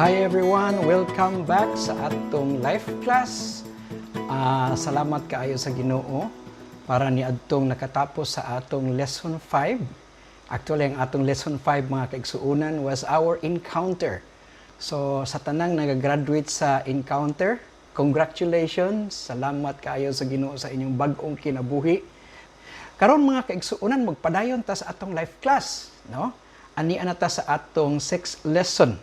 Hi everyone! Welcome back sa atong life class. Salamat kaayo sa Ginoo para ni adtong nakatapos sa atong lesson 5. Actually, ang atong lesson 5 mga kaigsuunan was our encounter. So sa tanang nag-graduate sa encounter, congratulations! Salamat kaayo sa Ginoo sa inyong bag-ong kinabuhi. Karon mga kaigsuunan, magpadayon ta sa atong life class, no? Ani ana ta sa atong 6th lesson.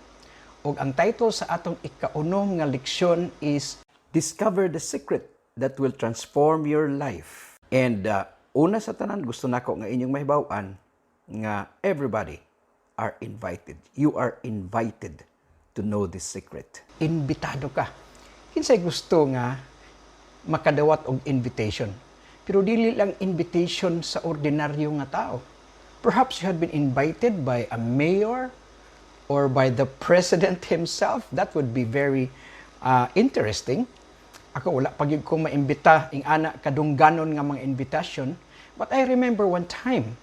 Ug ang title sa atong ikaunom nga leksyon is Discover the Secret that Will Transform Your Life. And una sa tanan, gusto nako nga inyong mahibaw-an nga everybody are invited. You are invited to know this secret. Imbitado ka. Kinsay gusto nga makadawat og invitation. Pero dili lang invitation sa ordinaryo nga tao. Perhaps you had been invited by a mayor or by the president himself. That would be very interesting. Ako wala pagid ko maimbita ing ana kadungganon nga mga invitation. But I remember one time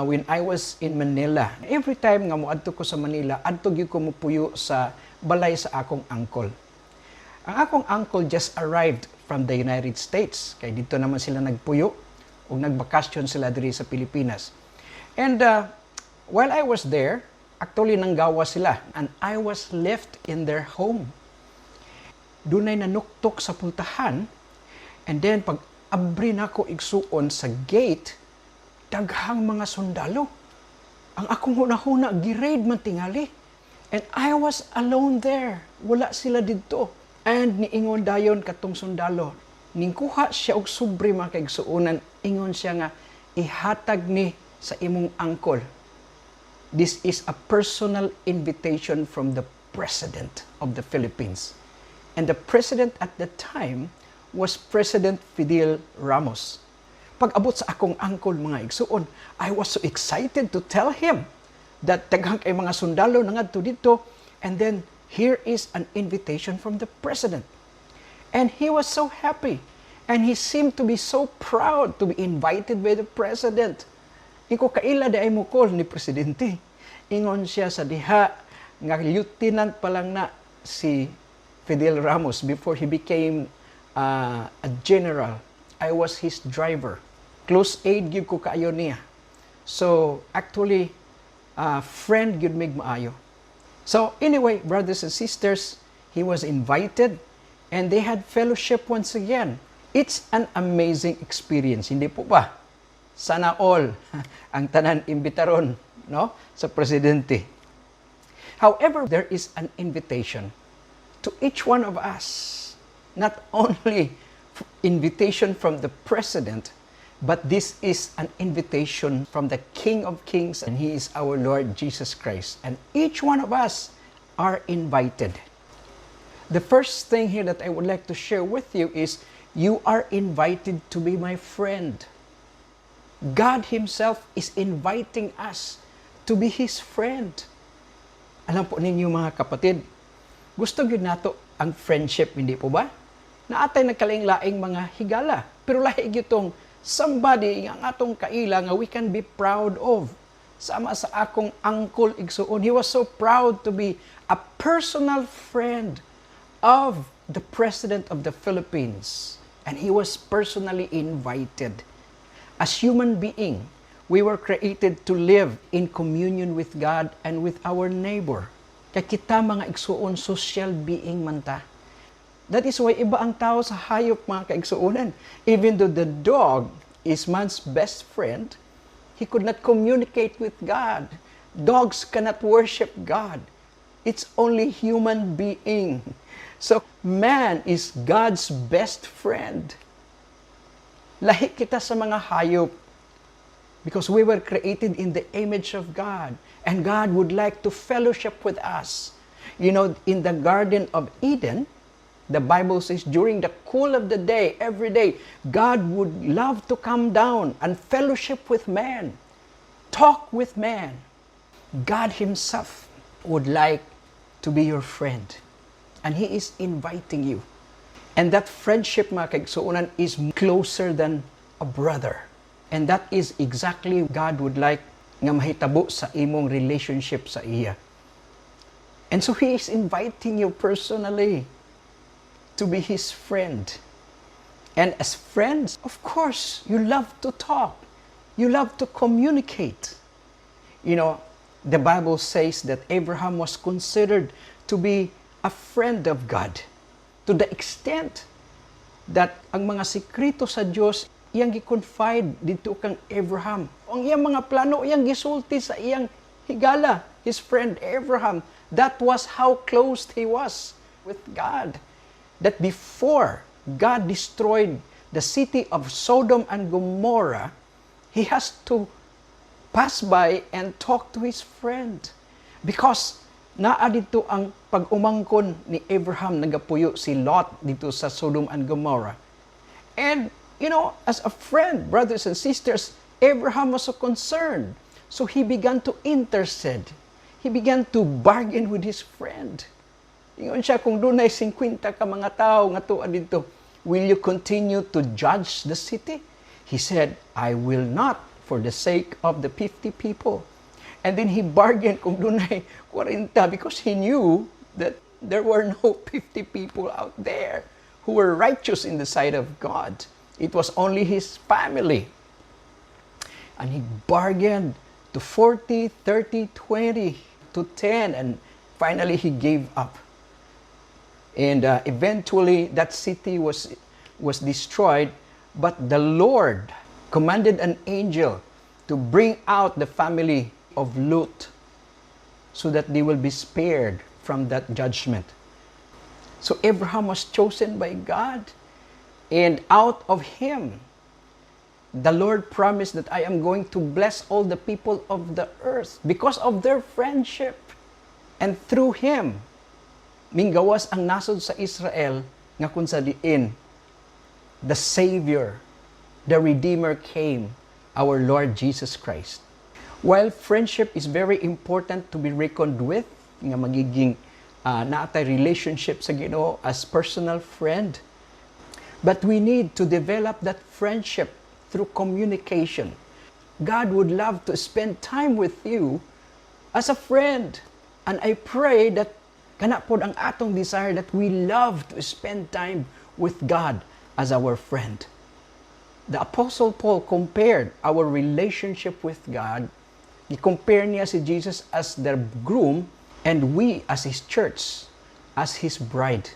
when I was in Manila. Every time nga moadto ko sa Manila, adto gyud ko mopuyo sa balay sa akong uncle. Ang akong uncle just arrived from the United States. Kay dito naman sila nagpuyo ug nagbakasyon sila diri sa Pilipinas. And while I was there, actually nanggawa sila and I was left in their home. Dunay nanuktok sa pultahan and then pag abri nako igsuon sa gate, daghang mga sundalo. Ang akong hunahuna gi-raid man tingali. And I was alone there. Wala sila didto. And niingon dayon katong sundalo, ningkuha siya og sobre mga kaigsuonan, ingon siya nga ihatag ni sa imong uncle. This is a personal invitation from the President of the Philippines. And the President at that time was President Fidel Ramos. Pag abot sa akong uncle mga igsuon, I was so excited to tell him that daghang kay mga sundalo nangadto dito, and then here is an invitation from the President. And he was so happy. And he seemed to be so proud to be invited by the President. Iko kaila di ay mukol ni Presidente. Ingon siya sa diha nga lieutenant pa lang na si Fidel Ramos before he became a general. I was his driver. Close aid gyud ko kaayo niya. So actually, friend gyud mig maayo. So anyway, brothers and sisters, he was invited and they had fellowship once again. It's an amazing experience, hindi po ba? Sana all ang tanan imbitaron, no, sa presidente. However, there is an invitation to each one of us. Not only invitation from the president, but this is an invitation from the King of Kings, and he is our Lord Jesus Christ. And each one of us are invited. The first thing here that I would like to share with you is you are invited to be my friend. God Himself is inviting us to be His friend. Alam po ninyo mga kapatid, gusto gyud nato ang friendship, hindi po ba? Naatay nagkalaing-laing mga higala, pero lahi gyud tong somebody ang atong kaila nga we can be proud of. Sama sa akong uncle igsuon, he was so proud to be a personal friend of the President of the Philippines. And he was personally invited. As human being, we were created to live in communion with God and with our neighbor. Kaya kita mga igsuon, social being man ta. That is why iba ang tao sa hayop mga kaigsuonan. Even though the dog is man's best friend, he could not communicate with God. Dogs cannot worship God. It's only human being. So man is God's best friend. Lahi kita sa mga hayop because we were created in the image of God and God would like to fellowship with us. You know, in the Garden of Eden, the Bible says during the cool of the day, every day, God would love to come down and fellowship with man, talk with man. God Himself would like to be your friend and He is inviting you. And that friendship, mga kaigsuonan, is closer than a brother. And that is exactly God would like nga mahitabo sa imong relationship sa iya. And so He is inviting you personally to be His friend. And as friends, of course, you love to talk. You love to communicate. You know, the Bible says that Abraham was considered to be a friend of God to the extent that ang mga sikreto sa Diyos iyang gi-confide dito kang Abraham. Ang iyang mga plano iyang gisulti sa iyang higala, his friend Abraham. That was how close he was with God. That before God destroyed the city of Sodom and Gomorrah, he has to pass by and talk to his friend. Because naa dito ang pag-umangkon ni Abraham nagapuyo si Lot dito sa Sodom and Gomorrah. And, you know, as a friend, brothers and sisters, Abraham was so concerned. So he began to intercede. He began to bargain with his friend. Ingon siya, kung doon ay 50 ka mga tao nga tuwa dito, will you continue to judge the city? He said, I will not for the sake of the 50 people. And then he bargained kung doon ay 40 because he knew that there were no 50 people out there who were righteous in the sight of God. It was only his family. And he bargained to 40, 30, 20, to 10, and finally he gave up. And eventually that city was destroyed, but the Lord commanded an angel to bring out the family of Lot so that they will be spared from that judgment. So Abraham was chosen by God, and out of him, the Lord promised that I am going to bless all the people of the earth because of their friendship. And through him, minggawas ang nasod sa Israel nga kung sa diin, the Savior, the Redeemer came, our Lord Jesus Christ. While friendship is very important to be reckoned with, nga magiging naatay relationship sa Ginoo as personal friend, but we need to develop that friendship through communication. God would love to spend time with you as a friend. And I pray that kana pod ang atong desire that we love to spend time with God as our friend. The Apostle Paul compared our relationship with God. I-compare niya si Jesus as the groom and we as His church, as His bride.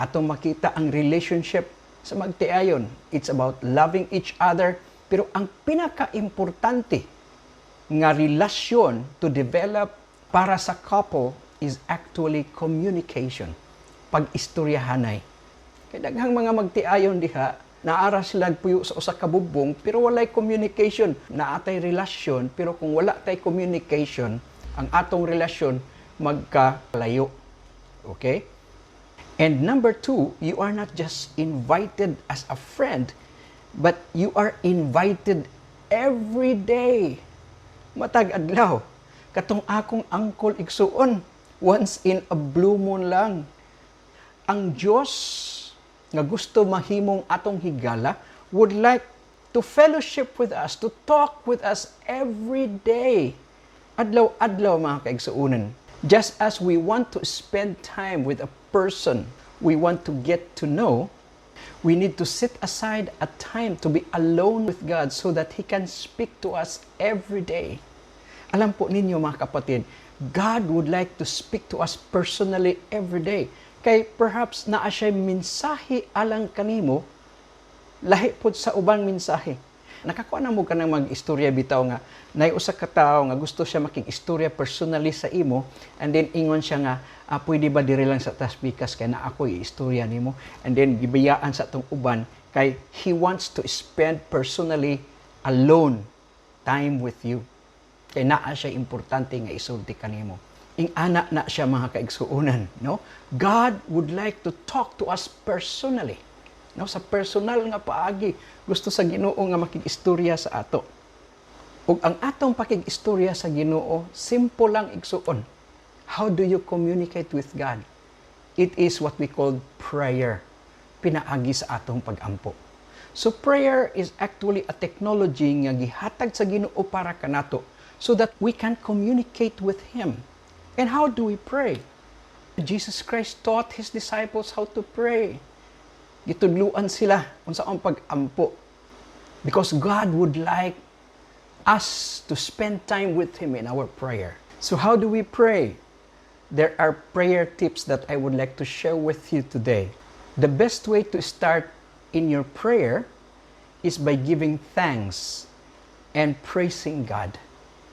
Atong makita ang relationship sa magtiayon. It's about loving each other. Pero ang pinaka-importante nga relasyon to develop para sa couple is actually communication. Pag-istoryahanay. Kaya daghang mga magtiayon diha, naara sila puyo sa usa ka bubong, pero walay communication. Naatay relasyon, pero kung wala tay communication, ang atong relasyon magkalayo. Okay? And number 2, you are not just invited as a friend, but you are invited every day. Matag adlaw. Katong akong angkol igsuon, once in a blue moon lang. Ang Diyos nga gusto mahimong atong higala would like to fellowship with us, to talk with us every day. Adlaw-adlaw mga kaigsuunan. Just as we want to spend time with a person we want to get to know, we need to set aside a time to be alone with God so that He can speak to us every day. Alam po ninyo mga kapatid, God would like to speak to us personally every day. Kay perhaps naa siya mensahe alang kanimo, lahi pod sa ubang mensahe. Nakakuha na mo ka ng mag-istorya bitaw nga, nay usa ka tawo nga gusto siya makig-istorya personally sa imo, and then ingon siya nga, pwede ba diri lang sa taspikas kay na ako i-istorya nimo, and then gibiyaan sa atong uban kay he wants to spend personally alone time with you. Kay naa siya importante nga isulti kanimo. Ing ana na siya mga kaigsuunan, no? God would like to talk to us personally. No, sa personal nga paagi, gusto sa Ginoo nga makig-istorya sa ato. Ug ang atong pakig-istorya sa Ginoo, simple lang igsuon. How do you communicate with God? It is what we call prayer. Pinaagi sa atong pag-ampo. So prayer is actually a technology nga gihatag sa Ginoo para kanato so that we can communicate with Him. And how do we pray? Jesus Christ taught His disciples how to pray. Gitudluan sila kung saan pag-ampo. Because God would like us to spend time with Him in our prayer. So how do we pray? There are prayer tips that I would like to share with you today. The best way to start in your prayer is by giving thanks and praising God.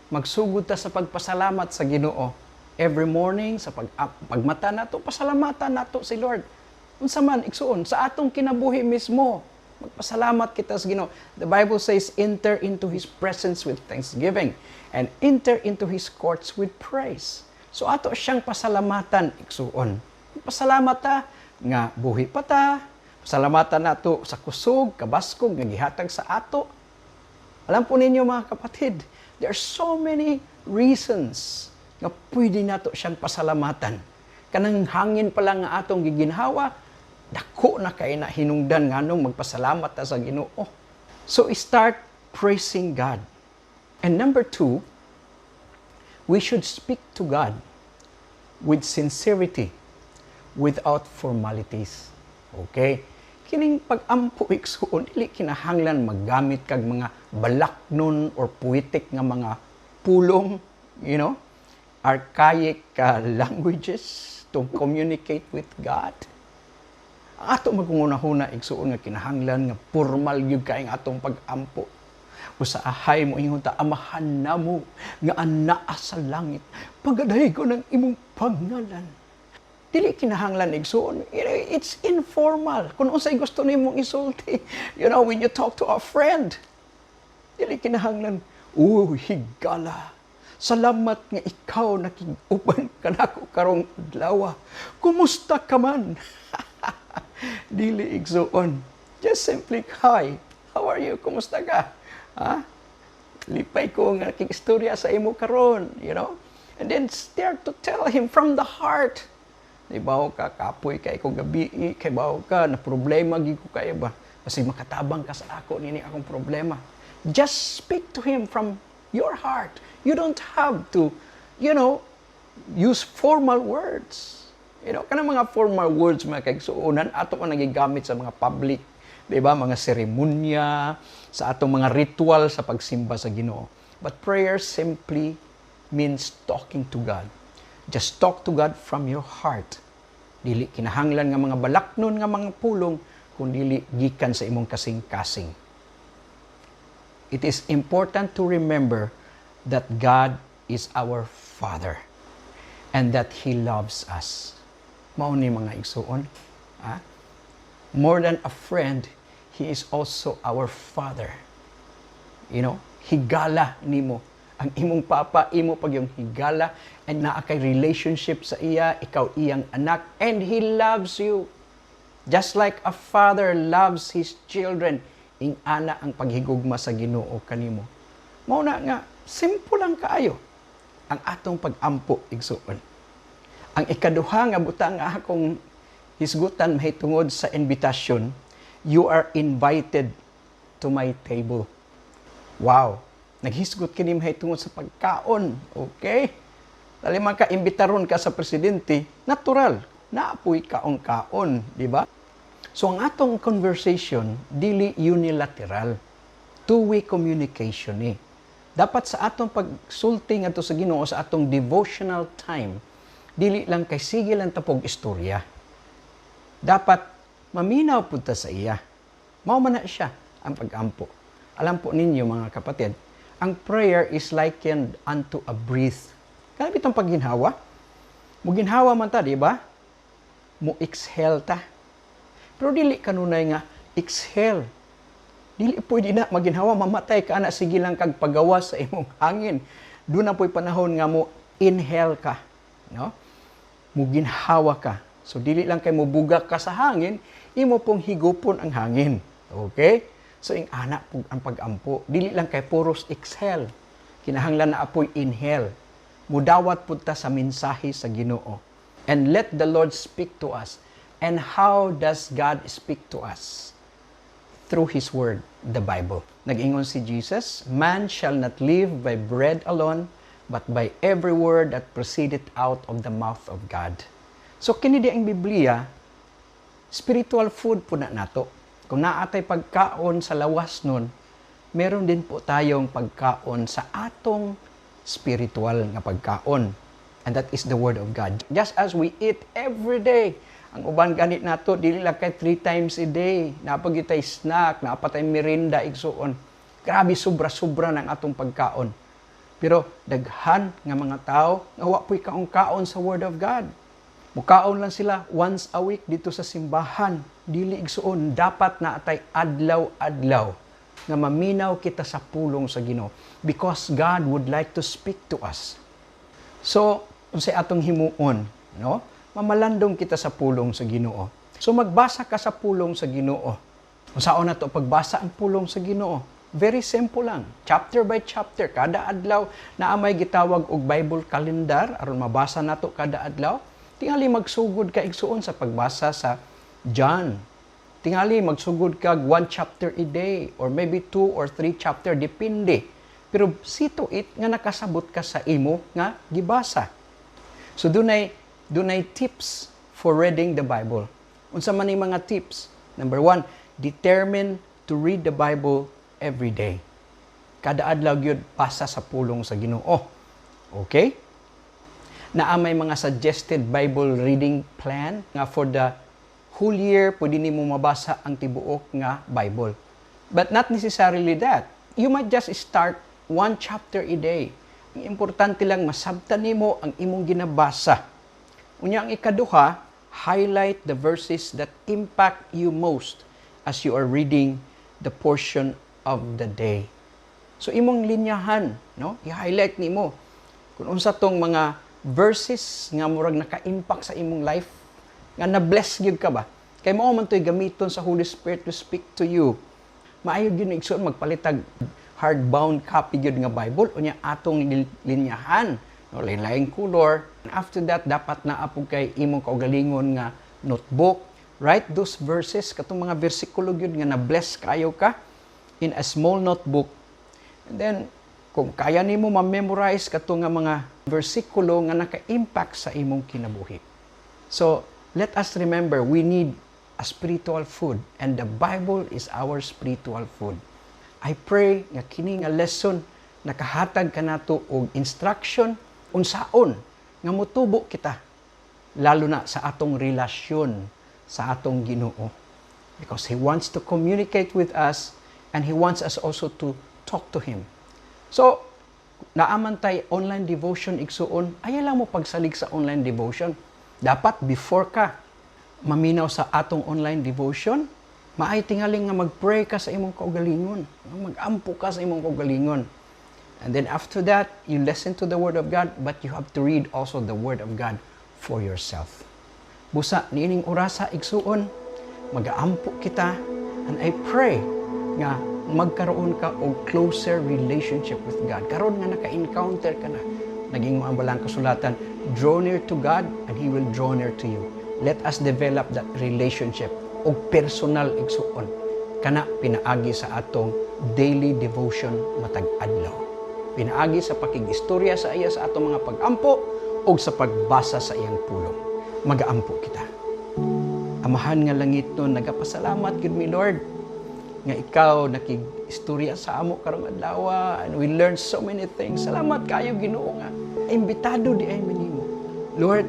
Magsugod ta sa pagpasalamat sa Ginoo. Every morning, sa pagmata nato, pasalamatan nato si Lord. Unsa man, igsuon, sa atong kinabuhi mismo, magpasalamat kita sa Ginoo. The Bible says, enter into His presence with thanksgiving and enter into His courts with praise. So ato siyang pasalamatan, igsuon. Pasalamat ta, nga buhi pa ta, pasalamatan nato sa kusog, kabaskog, nga gihatag sa ato. Alam po ninyo mga kapatid, there are so many reasons nga pwede nato siyang pasalamatan. Kanang hangin pa lang nga atong giginhawa, dako na kay na hinungdan nganong magpasalamat ta sa Ginoo. So start praising God. And number 2, we should speak to God with sincerity, without formalities. Okay? Kining pag-ampo igsuon, dili kinahanglan maggamit kag mga balaknon or poetic nga mga pulong, you know, archaic languages to communicate with God. Ato magungunahuna igsuon nga kinahanglan nga formal gyud kay ang atong pag-ampo. Usaahay mo ingon ta, amahan namo nga anaa sa langit, pagaday ko ng imong pangalan. Dili kinahanglan igsuon. It's informal. Kung unsay gusto nimong isulti, you know, when you talk to a friend, dili kinahanglan, higala. Salamat nga ikaw nakig-uban kanako karong adlaw. Kumusta ka man? Dili igsuon. Just simply, hi, how are you? Kumusta ka? Ha? Lipay ko nga nakig-istorya sa imo karon, you know? And then start to tell him from the heart. Ibaw ka, kapoy kay ko gabi, kay baw ka, na problema gid ko kay ba? Kasi makatabang ka sa ako nini akong problema. Just speak to him from your heart. You don't have to, you know, use formal words. You know, kanang mga formal words mga kaigsuonan ato pa nagigamit sa mga public, 'di ba? Mga seremonya, sa atong mga ritual sa pagsimba sa Ginoo. But prayer simply means talking to God. Just talk to God from your heart. Dili kinahanglan nga mga balaknon nga mga pulong, kundi gikan sa imong kasing-kasing. It is important to remember that God is our Father and that He loves us. Mao ni mga igsuon. More than a friend, He is also our Father. You know, higala nimo. Ang imong papa, imo pag yung higala, and naa kay relationship sa iya, ikaw iyang anak, and He loves you. Just like a father loves his children, ing ana ang paghigugma sa Ginoo kanimo. Mao na nga, simple lang kaayo ang atong pag-ampo igsuon. Ang ikaduha nga butang nga akong hisgutan mahitungod sa invitation, you are invited to my table. Wow! Naghisgot kini mahitungod sa pagkaon. Okay? Dali man ka imbitaron ka sa presidente, natural, naapoy kaon-kaon, di ba? So ang atong conversation, dili unilateral. Two-way communication eh. Dapat sa atong pagsulti ngadto sa Ginoo sa atong devotional time, dili lang kay sige lang tapog istorya. Dapat maminaw pud ta sa iya. Mao man na siya ang pag-ampo. Alam po ninyo mga kapatid, ang prayer is likened unto a breath. Kana bitong pagginhawa? Muginhawa man ta, di ba? Mo exhale ta. Pero dili kanunay nga exhale. Dili pwede na maginhawa, mamatay ka na, sige lang kag pagawa sa imong hangin. Doon na po'y panahon nga mo inhale ka. No? Muginhawa ka. So dili lang kay mo bugak ka sa hangin, imo pong higupon ang hangin. Okay? So ing ana po ang pag-ampo. Dili lang kay puros exhale. Kinahanglan na apoy inhale. Mudawat pud ta sa mensahe sa Ginoo. And let the Lord speak to us. And how does God speak to us? Through His Word, the Bible. Nag-ingon si Jesus, man shall not live by bread alone, but by every word that proceeded out of the mouth of God. So kini di ang Biblia, spiritual food po na nato. Kung naatay pagkaon sa lawas nun, meron din po tayong pagkaon sa atong spiritual nga pagkaon. And that is the Word of God. Just as we eat every day, ang uban ganit nato, dili lang kay 3 times a day. Napagitay snack, napatay merinda, igsuon. Grabe, sobra-sobra ng atong pagkaon. Pero daghan nga mga tao, nawa po'y kaon sa Word of God. Mukaon lang sila once a week dito sa simbahan. Dili igsuon, dapat na atay adlaw-adlaw nga maminaw kita sa pulong sa Ginoo because God would like to speak to us. So, unsay atong himuon, no? Mamalandong kita sa pulong sa Ginoo. So magbasa ka sa pulong sa Ginoo. Unsaon na to pagbasa ang pulong sa Ginoo? Very simple lang. Chapter by chapter, kada adlaw na amay gitawag og Bible calendar aron mabasa nato kada adlaw. Tingali magsugod ka igsuon sa pagbasa sa John. Tingali magsugod ka 1 chapter a day or maybe 2 or 3 chapter, depende. Pero see to it nga nakasabot ka sa imo nga gibasa. So dunay tips for reading the Bible. Unsa man ni mga tips? Number 1, determine to read the Bible every day. Kada adlaw gyud basa sa pulong sa Ginoo. Okay? Naamay mga suggested Bible reading plan nga for the whole year pwede nimo mabasa ang tibuok nga Bible. But not necessarily that. You might just start 1 chapter a day. Ang importante lang masabtan nimo ang imong ginabasa. Unya ang ikaduha, highlight the verses that impact you most as you are reading the portion of the day. So imong linyahan, no? I-highlight nimo kung unsa tong mga verses nga murag naka-impact sa imong life, nga na-bless gyud ka ba? Kay mao man toy gamiton sa Holy Spirit to speak to you. Maayo gyud igsoon magpalitag hardbound copy gyud nga Bible unya atong linyahan, no, lain-laing color. After that dapat naa pug kay imong kaugalingon nga notebook. Write those verses katong mga bersikulo gyud nga na-bless kayo ka in a small notebook. And then kung kaya nimo ma-memorize kato nga mga bersikulo nga naka-impact sa imong kinabuhi. So, let us remember, we need a spiritual food and the Bible is our spiritual food. I pray nga kini nga lesson nakahatag kanato og instruction unsaon nga motubo kita lalo na sa atong relasyon sa atong Ginoo. Because He wants to communicate with us and He wants us also to talk to Him. So, naaman tay online devotion igsuon, ay lang mo pagsalig sa online devotion. Dapat before ka maminaw sa atong online devotion, maay tingaling nga mag-pray ka sa imong kaugalingon, mag-ampo ka sa imong kaugalingon. And then after that, you listen to the Word of God, but you have to read also the Word of God for yourself. Busa niining orasa igsuon, mag-aampo kita, and I pray nga magkaroon ka og closer relationship with God. Karon nga naka-encounter ka na. Naging mabalang kasulatan, draw near to God and He will draw near to you. Let us develop that relationship og personal igsuon. Kana pinaagi sa atong daily devotion matag adlaw. Pinaagi sa pakigistorya sa iya sa atong mga pag-ampo og sa pagbasa sa iyang pulong. Mag-aampo kita. Amahan nga langit nun, nagapasalamat gid mi Lord nga ikaw nakig-istorya sa amo karong adlaw and we learned so many things. Salamat kayo Ginoo nga imbitado di ay manimo. Lord,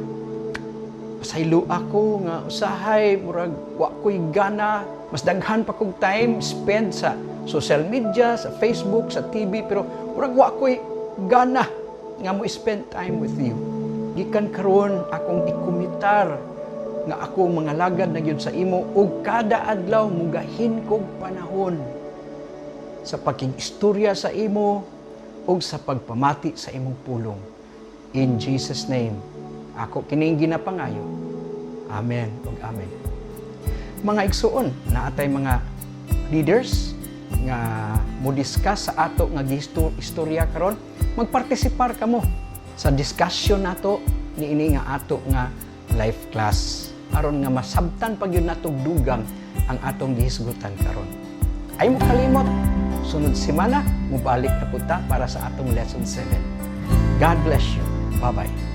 pasaylo ako nga usahay murag wa ko'y gana, mas daghan pa kog time spend sa social media, sa Facebook, sa TV, pero murag wa ko'y gana nga mo spend time with you. Gikan karon akong ikumitar nga ako mga lagad na gyud sa imo ug kada adlaw mugahin kog panahon sa pakigistorya sa imo ug sa pagpamati sa imong pulong. In Jesus name, ako kining ginapangayo. Amen ug amen. Mga igsuon, naatay mga leaders nga mo discuss sa ato nga istorya karon, magpartisipar kamo sa discussion nato niini nga ato nga life class aron nga masabtan pag yun natong dugang ang atong gihisgutan karon. Ay mo kalimot, sunod semana mubalik na punta para sa atong lesson 7. God bless you. Bye-bye.